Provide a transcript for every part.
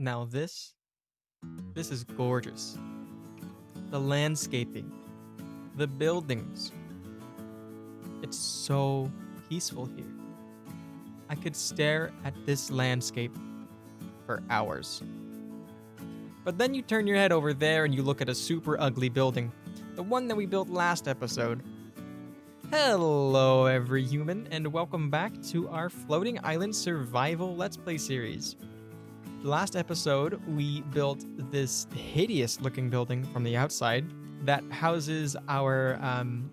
Now this is gorgeous. The landscaping, the buildings. It's so peaceful here. I could stare at this landscape for hours. But then you turn your head over there and you look at a super ugly building, the one that we built last episode. Hello, every human, and welcome back to our Floating Island Survival Let's Play series. Last episode, we built this hideous looking building from the outside that houses our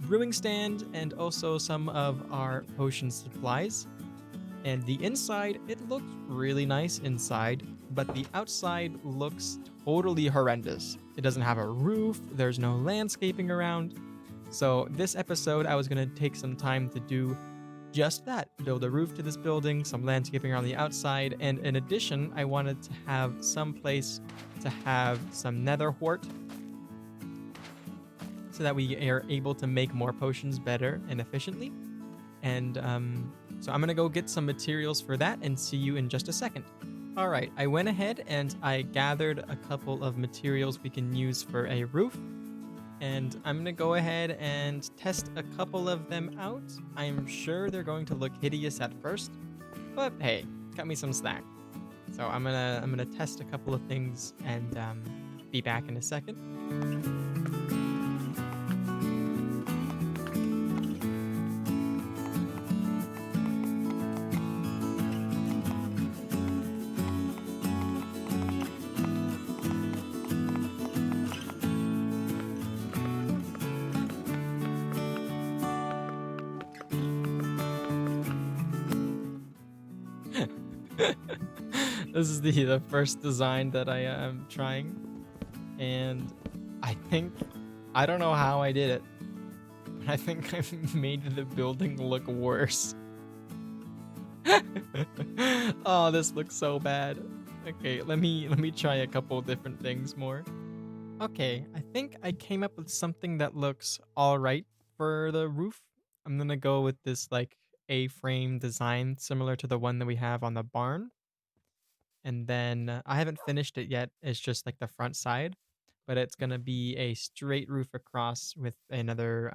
brewing stand and also some of our potion supplies. And the inside, it looks really nice inside, but the outside looks totally horrendous. It doesn't have a roof, there's no landscaping around. So this episode, I was going to take some time to do just that. Build a roof to this building, some landscaping around the outside, and in addition, I wanted to have some place to have some Nether Wart so that we are able to make more potions better and efficiently. And so I'm going to go get some materials for that and see you in just a second. All right, I went ahead and I gathered a couple of materials we can use for a roof. And I'm going to go ahead and test a couple of them out. I'm sure they're going to look hideous at first, but hey, got me some snack. So I'm gonna test a couple of things and be back in a second. This is the first design that I am trying, and I don't know how I did it, but I think I made the building look worse. Oh, this looks so bad. Okay, let me try a couple different things more. Okay, I think I came up with something that looks all right for the roof. I'm gonna go with this like A-frame design similar to the one that we have on the barn. And then I haven't finished it yet. It's just like the front side, but it's gonna be a straight roof across with another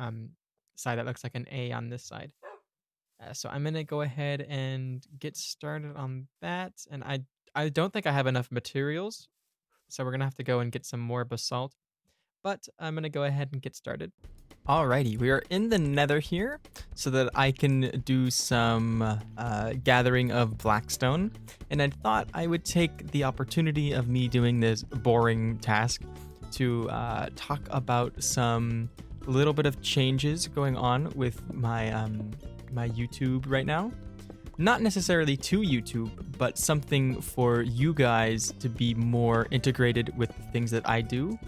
side that looks like an A on this side. So I'm gonna go ahead and get started on that. And I don't think I have enough materials, so we're gonna have to go and get some more basalt. But I'm gonna go ahead and get started. Alrighty, we are in the Nether here so that I can do some gathering of blackstone. And I thought I would take the opportunity of me doing this boring task to talk about some little bit of changes going on with my my YouTube right now. Not necessarily to YouTube, but something for you guys to be more integrated with the things that I do.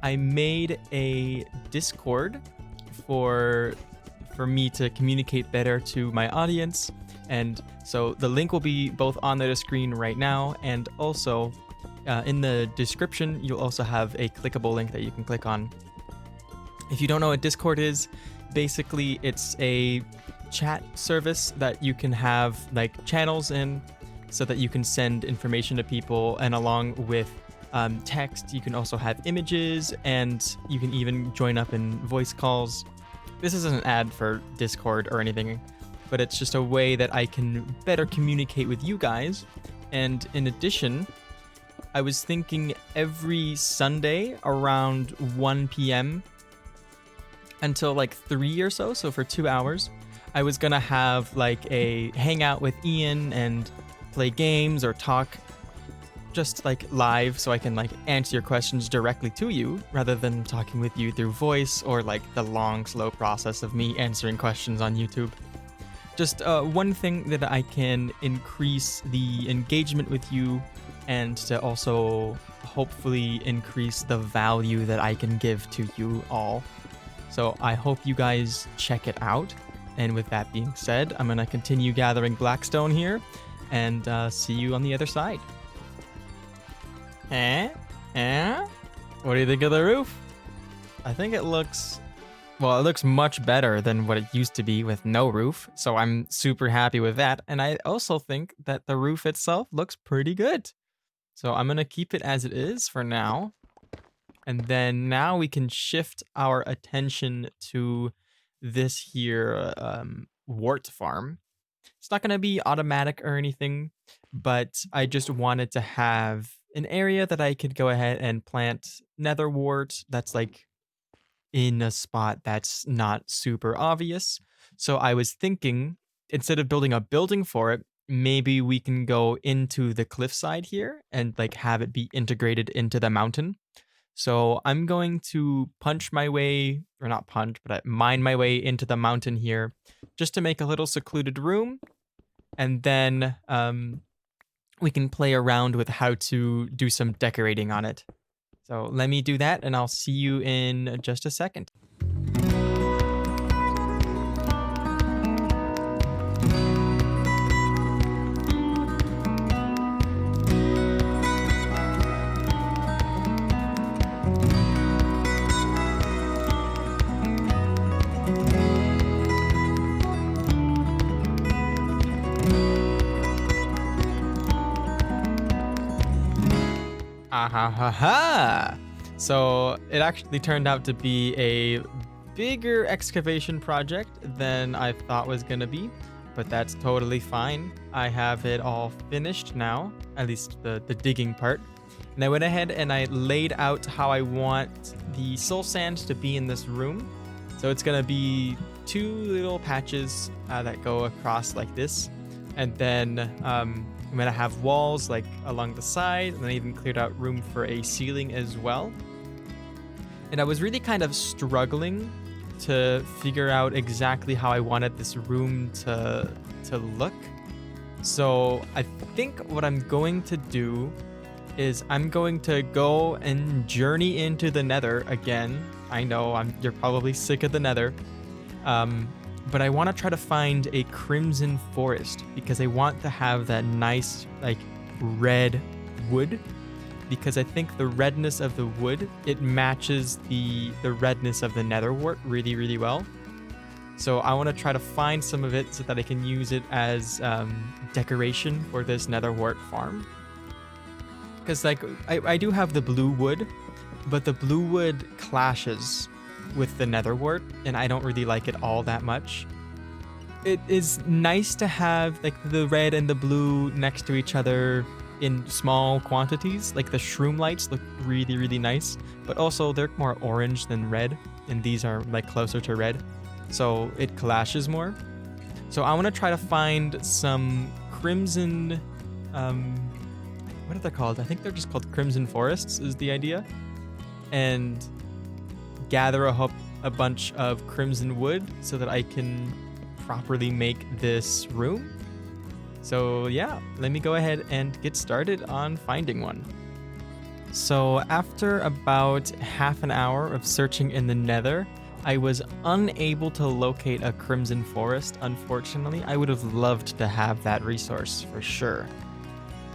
I made a Discord for me to communicate better to my audience, and so the link will be both on the screen right now, and also in the description you'll also have a clickable link that you can click on. If you don't know what Discord is, basically it's a chat service that you can have like channels in so that you can send information to people, and along with text, you can also have images, and you can even join up in voice calls. This isn't an ad for Discord or anything, but it's just a way that I can better communicate with you guys. And in addition, I was thinking every Sunday around 1 p.m. until like 3 or so for 2 hours, I was gonna have like a hangout with Ian and play games or talk just like live, so I can like answer your questions directly to you rather than talking with you through voice or like the long slow process of me answering questions on YouTube. Just one thing that I can increase the engagement with you, and to also hopefully increase the value that I can give to you all. So I hope you guys check it out. And with that being said, I'm gonna continue gathering blackstone here and see you on the other side. What do you think of the roof? I think it looks much better than what it used to be with no roof, so I'm super happy with that. And I also think that the roof itself looks pretty good. So I'm gonna keep it as it is for now. And then now we can shift our attention to this here wart farm. It's not gonna be automatic or anything, but I just wanted to have an area that I could go ahead and plant nether wart that's like in a spot that's not super obvious. So I was thinking, instead of building a building for it, maybe we can go into the cliffside here and like have it be integrated into the mountain. So I'm going to punch my way, or not punch, but I mine my way into the mountain here just to make a little secluded room. And then we can play around with how to do some decorating on it. So let me do that and I'll see you in just a second. Ah ha ha ha! So it actually turned out to be a bigger excavation project than I thought was gonna be, but that's totally fine. I have it all finished now, at least the digging part. And I went ahead and I laid out how I want the soul sand to be in this room. So it's gonna be two little patches that go across like this, and then I'm gonna have walls like along the side, and then I even cleared out room for a ceiling as well. And I was really kind of struggling to figure out exactly how I wanted this room to look. So I think what I'm going to do is I'm going to go and journey into the Nether again. I know you're probably sick of the Nether. But I want to try to find a crimson forest because I want to have that nice like red wood, because I think the redness of the wood, it matches the redness of the nether wart really, really well. So I want to try to find some of it so that I can use it as decoration for this nether wart farm. Because like I do have the blue wood, but the blue wood clashes with the nether wart, and I don't really like it all that much. It is nice to have like the red and the blue next to each other in small quantities. Like the shroom lights look really, really nice, but also they're more orange than red, and these are like closer to red, so it clashes more. So I want to try to find some crimson, what are they called? I think they're just called crimson forests is the idea, and gather a bunch of crimson wood so that I can properly make this room. So yeah, let me go ahead and get started on finding one. So after about half an hour of searching in the nether, I was unable to locate a crimson forest, unfortunately. I would have loved to have that resource for sure.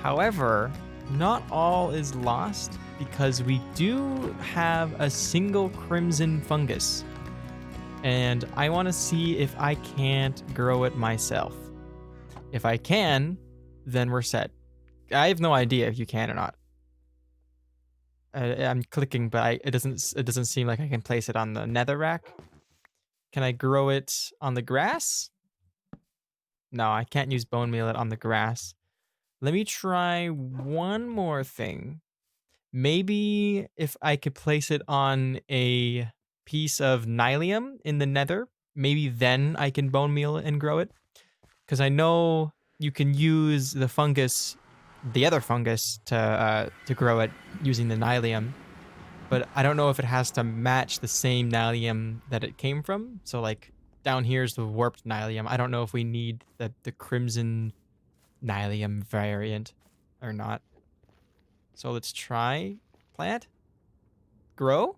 However, not all is lost, because we do have a single crimson fungus, and I want to see if I can't grow it myself. If I can, then we're set. I have no idea if you can or not. I'm clicking, but it doesn't seem like I can place it on the nether rack. Can I grow it on the grass? No, I can't use bone meal it on the grass. Let me try one more thing. Maybe if I could place it on a piece of nylium in the nether, maybe then I can bone meal it and grow it. Because I know you can use the fungus, the other fungus, to grow it using the nylium. But I don't know if it has to match the same nylium that it came from. So like down here's the warped nylium. I don't know if we need the crimson nylium variant or not. So let's try plant. Grow?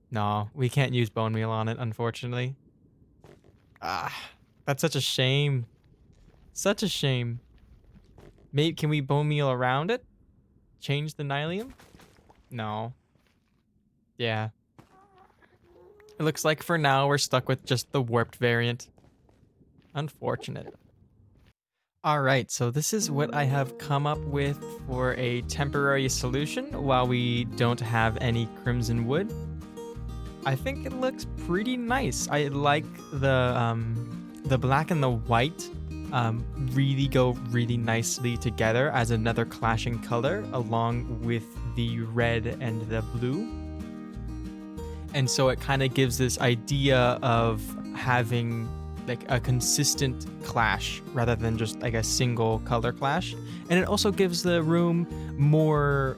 No, we can't use bone meal on it, unfortunately. Ah, that's such a shame. Such a shame. Maybe can we bone meal around it? Change the nylium? No. Yeah. It looks like for now we're stuck with just the warped variant. Unfortunate. All right, so this is what I have come up with for a temporary solution while we don't have any crimson wood. I think it looks pretty nice. I like the black and the white really go really nicely together as another clashing color along with the red and the blue. And so it kind of gives this idea of having like a consistent clash rather than just like a single color clash. And it also gives the room more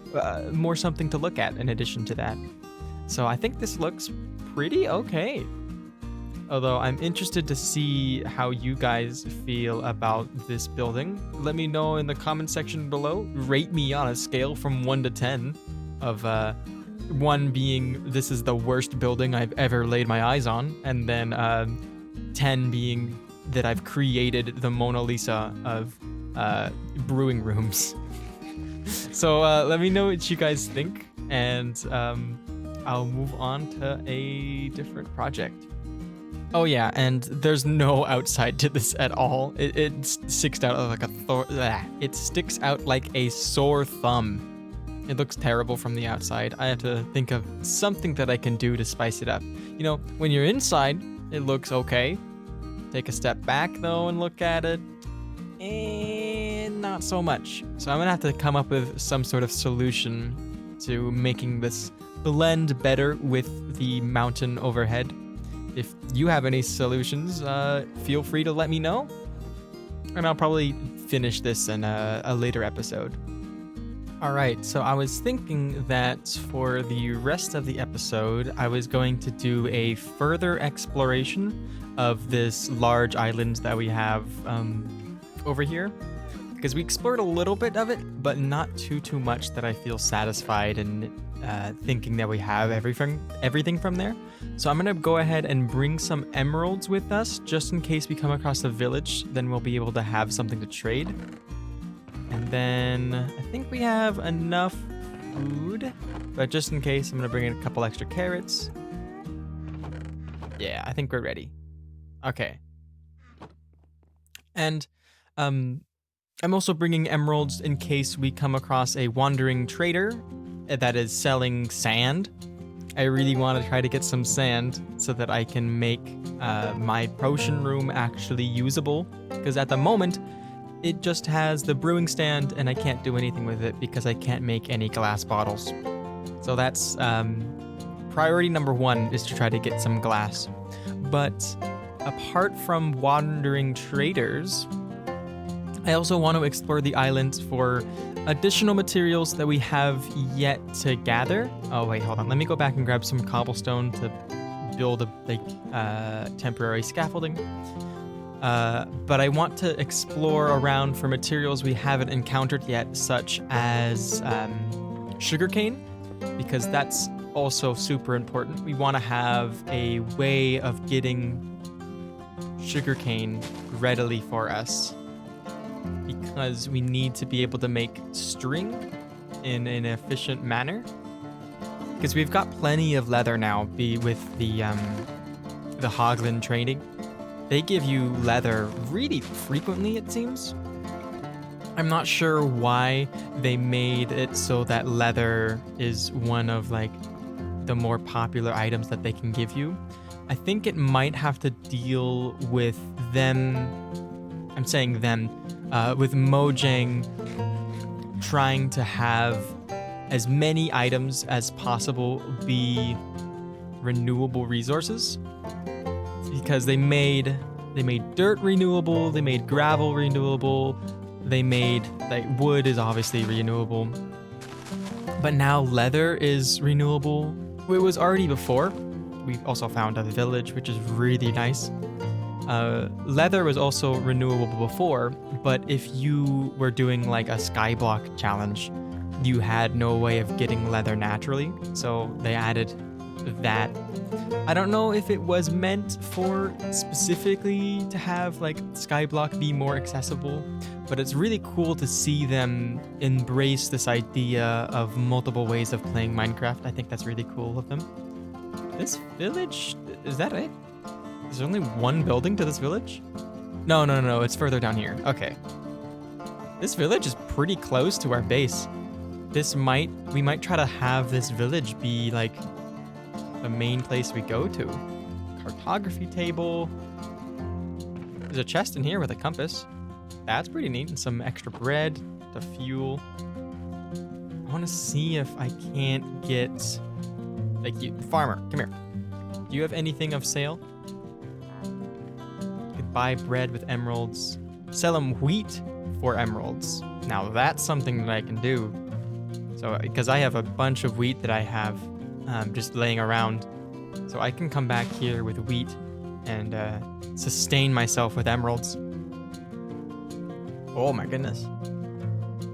something to look at in addition to that. So I think this looks pretty okay. Although I'm interested to see how you guys feel about this building. Let me know in the comment section below. Rate me on a scale from 1 to 10 of 1 being this is the worst building I've ever laid my eyes on, and then 10 being that I've created the Mona Lisa of brewing rooms. So let me know what you guys think, and I'll move on to a different project. Oh yeah, and there's no outside to this at all. It sticks out like it sticks out like a sore thumb. It looks terrible from the outside. I have to think of something that I can do to spice it up. You know, when you're inside, it looks okay. Take a step back though and look at it, and not so much. So I'm gonna have to come up with some sort of solution to making this blend better with the mountain overhead. If you have any solutions, feel free to let me know, and I'll probably finish this in a later episode. All right, so I was thinking that for the rest of the episode, I was going to do a further exploration of this large island that we have over here, because we explored a little bit of it, but not too much that I feel satisfied in thinking that we have everything from there. So I'm gonna go ahead and bring some emeralds with us just in case we come across a village. Then we'll be able to have something to trade. And then I think we have enough food, but just in case, I'm gonna bring in a couple extra carrots. Yeah, I think we're ready. Okay. And I'm also bringing emeralds in case we come across a wandering trader that is selling sand. I really want to try to get some sand so that I can make my potion room actually usable, because at the moment it just has the brewing stand and I can't do anything with it because I can't make any glass bottles. So that's priority number 1 is to try to get some glass. But apart from wandering traders, I also want to explore the island for additional materials that we have yet to gather. Oh wait, hold on. Let me go back and grab some cobblestone to build a temporary scaffolding. But I want to explore around for materials we haven't encountered yet, such as sugarcane, because that's also super important. We want to have a way of getting sugarcane readily for us, because we need to be able to make string in an efficient manner, because we've got plenty of leather now with the Hoglin trading. They give you leather really frequently, it seems. I'm not sure why they made it so that leather is one of like the more popular items that they can give you. I think it might have to deal with them, I'm saying them, with Mojang trying to have as many items as possible be renewable resources, because they made dirt renewable, they made gravel renewable, they made like wood is obviously renewable, but now leather is renewable. It was already before. We also found a village, which is really nice. Leather was also renewable before, but if you were doing like a skyblock challenge, you had no way of getting leather naturally, so they added that. I don't know if it was meant for specifically to have like skyblock be more accessible, but it's really cool to see them embrace this idea of multiple ways of playing Minecraft. I think that's really cool of them. This village, is that it? Is there only one building to this village? No, it's further down here. Okay. This village is pretty close to our base. We might try to have this village be like the main place we go to. Cartography table. There's a chest in here with a compass. That's pretty neat. And some extra bread to fuel. I want to see if I can't get... Like, you, farmer, come here. Do you have anything of sale? You could buy bread with emeralds. Sell them wheat for emeralds. Now that's something that I can do. So, because I have a bunch of wheat that I have just laying around. So I can come back here with wheat and sustain myself with emeralds. Oh my goodness.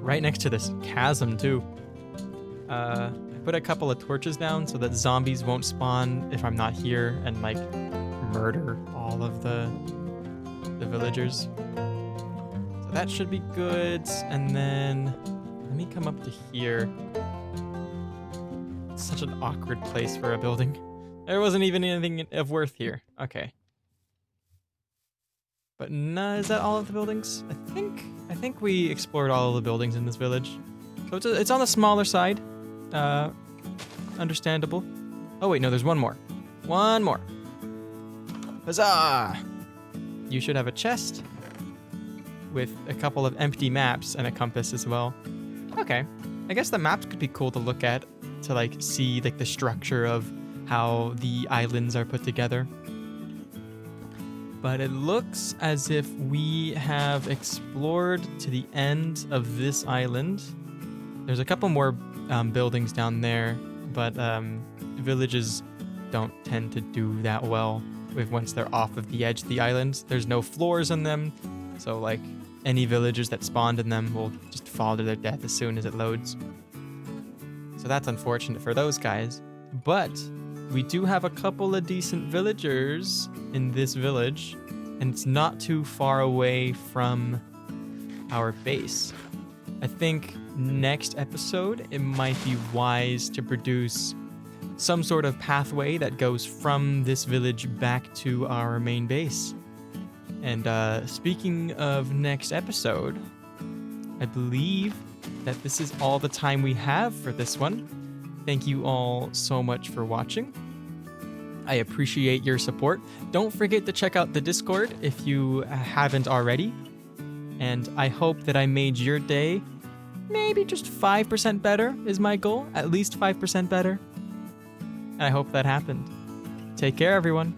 Right next to this chasm too. I put a couple of torches down so that zombies won't spawn if I'm not here and like murder all of the villagers. So that should be good. And then let me come up to here. It's such an awkward place for a building. There wasn't even anything of worth here. Okay. But no, is that all of the buildings? I think we explored all of the buildings in this village. So it's on the smaller side. Understandable. Oh wait, no, there's one more. One more. Huzzah! You should have a chest with a couple of empty maps and a compass as well. Okay. I guess the maps could be cool to look at to like see like the structure of how the islands are put together. But it looks as if we have explored to the end of this island. There's a couple more buildings down there, but villages don't tend to do that well once they're off of the edge of the island. There's no floors in them, so like any villagers that spawned in them will just fall to their death as soon as it loads. So that's unfortunate for those guys. But we do have a couple of decent villagers in this village, and it's not too far away from our base. I think next episode, it might be wise to produce some sort of pathway that goes from this village back to our main base. And speaking of next episode, I believe that this is all the time we have for this one. Thank you all so much for watching. I appreciate your support. Don't forget to check out the Discord if you haven't already. And I hope that I made your day maybe just 5% better is my goal. At least 5% better. And I hope that happened. Take care, everyone.